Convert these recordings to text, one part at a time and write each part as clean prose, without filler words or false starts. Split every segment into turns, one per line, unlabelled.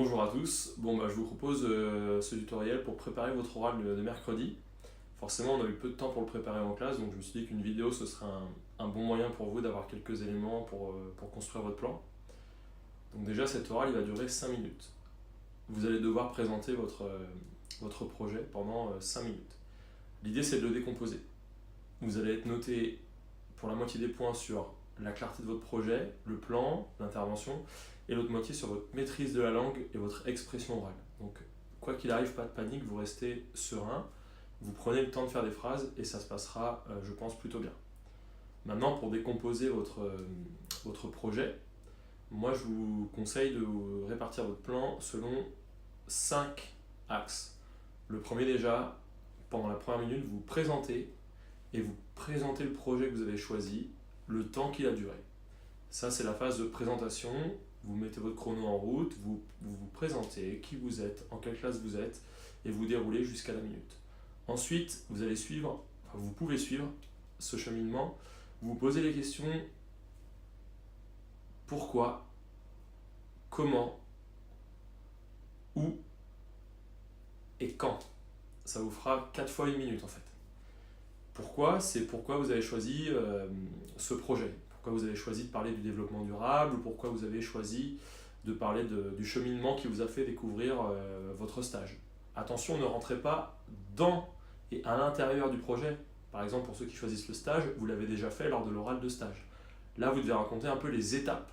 Bonjour à tous, je vous propose ce tutoriel pour préparer votre oral de mercredi. Forcément on a eu peu de temps pour le préparer en classe, donc je me suis dit qu'une vidéo ce serait un bon moyen pour vous d'avoir quelques éléments pour construire votre plan. Donc déjà cet oral il va durer 5 minutes. Vous allez devoir présenter votre projet pendant 5 minutes. L'idée c'est de le décomposer. Vous allez être noté pour la moitié des points sur la clarté de votre projet, le plan, l'intervention, et l'autre moitié sur votre maîtrise de la langue et votre expression orale. Donc, quoi qu'il arrive, pas de panique, vous restez serein, vous prenez le temps de faire des phrases et ça se passera, je pense, plutôt bien. Maintenant, pour décomposer votre projet, moi je vous conseille de répartir votre plan selon 5 axes. Le premier déjà, pendant la première minute, vous présentez et vous présentez le projet que vous avez choisi, le temps qu'il a duré. Ça, c'est la phase de présentation. Vous mettez votre chrono en route, vous présentez qui vous êtes, en quelle classe vous êtes, et vous déroulez jusqu'à la minute. Ensuite, vous pouvez suivre ce cheminement. Vous vous posez les questions pourquoi, comment, où et quand. Ça vous fera 4 fois 1 minute en fait. Pourquoi? C'est pourquoi vous avez choisi ce projet. Pourquoi vous avez choisi de parler du développement durable, ou pourquoi vous avez choisi de parler du cheminement qui vous a fait découvrir votre stage. Attention, ne rentrez pas dans et à l'intérieur du projet. Par exemple, pour ceux qui choisissent le stage, vous l'avez déjà fait lors de l'oral de stage. Là, vous devez raconter un peu les étapes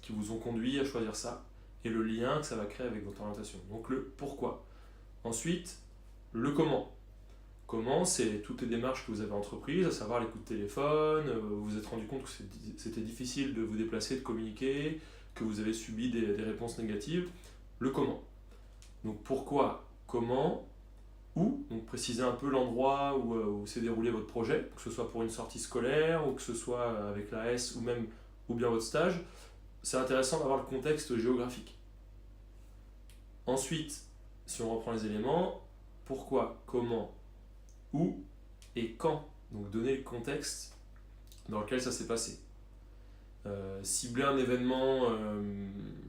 qui vous ont conduit à choisir ça et le lien que ça va créer avec votre orientation. Donc le pourquoi. Ensuite, le comment. Comment, c'est toutes les démarches que vous avez entreprises, à savoir les coups de téléphone, vous vous êtes rendu compte que c'était difficile de vous déplacer, de communiquer, que vous avez subi des réponses négatives. Le comment. Donc pourquoi, comment, où, donc préciser un peu l'endroit où s'est déroulé votre projet, que ce soit pour une sortie scolaire, ou que ce soit avec l'AS ou bien votre stage. C'est intéressant d'avoir le contexte géographique. Ensuite, si on reprend les éléments, pourquoi, comment, où et quand. Donc donner le contexte dans lequel ça s'est passé. Cibler un événement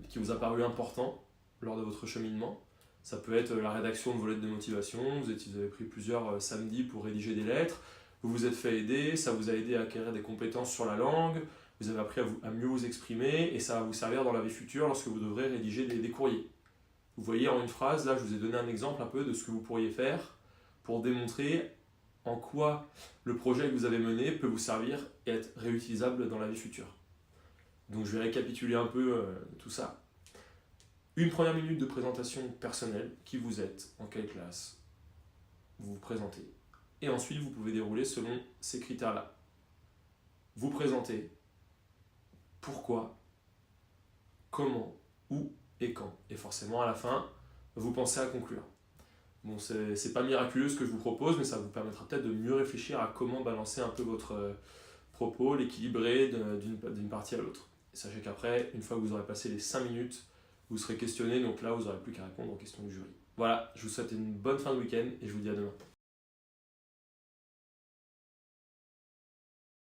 qui vous a paru important lors de votre cheminement. Ça peut être la rédaction de vos lettres de motivation, vous avez pris plusieurs samedis pour rédiger des lettres, vous vous êtes fait aider, ça vous a aidé à acquérir des compétences sur la langue, vous avez appris à mieux vous exprimer et ça va vous servir dans la vie future lorsque vous devrez rédiger des courriers. Vous voyez en une phrase, là je vous ai donné un exemple un peu de ce que vous pourriez faire pour démontrer en quoi le projet que vous avez mené peut vous servir et être réutilisable dans la vie future. Donc je vais récapituler un peu tout ça. Une première minute de présentation personnelle, qui vous êtes, en quelle classe, vous vous présentez. Et ensuite vous pouvez dérouler selon ces critères-là. Vous présentez, pourquoi, comment, où et quand. Et forcément à la fin, vous pensez à conclure. Bon, c'est pas miraculeux ce que je vous propose, mais ça vous permettra peut-être de mieux réfléchir à comment balancer un peu votre propos, l'équilibrer d'une partie à l'autre. Et sachez qu'après, une fois que vous aurez passé les 5 minutes, vous serez questionné, donc là vous n'aurez plus qu'à répondre aux questions du jury. Voilà, je vous souhaite une bonne fin de week-end et je vous dis à demain.